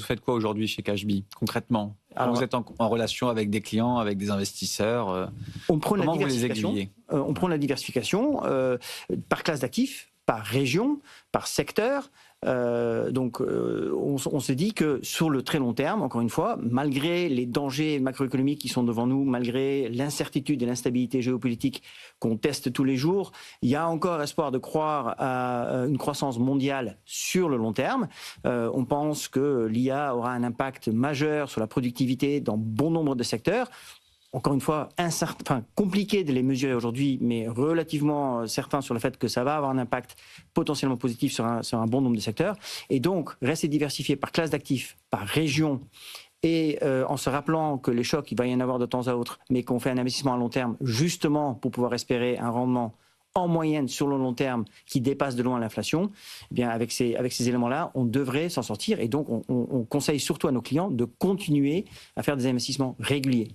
Vous faites quoi aujourd'hui chez Cashbee, concrètement? Alors, vous êtes en relation avec des clients, avec des investisseurs, on prône comment la vous les diversification. aiguillez? On prône la diversification par classe d'actifs, par région, par secteur. On se dit que sur le très long terme, encore une fois, malgré les dangers macroéconomiques qui sont devant nous, malgré l'incertitude et l'instabilité géopolitique qu'on teste tous les jours, il y a encore espoir de croire à une croissance mondiale sur le long terme. On pense que l'IA aura un impact majeur sur la productivité dans bon nombre de secteurs. Encore une fois, compliqué de les mesurer aujourd'hui, mais relativement certain sur le fait que ça va avoir un impact potentiellement positif sur un bon nombre de secteurs. Et donc, rester diversifié par classe d'actifs, par région, et en se rappelant que les chocs, il va y en avoir de temps à autre, mais qu'on fait un investissement à long terme, justement pour pouvoir espérer un rendement en moyenne sur le long terme qui dépasse de loin l'inflation, eh bien avec ces éléments-là, on devrait s'en sortir. Et donc, on conseille surtout à nos clients de continuer à faire des investissements réguliers.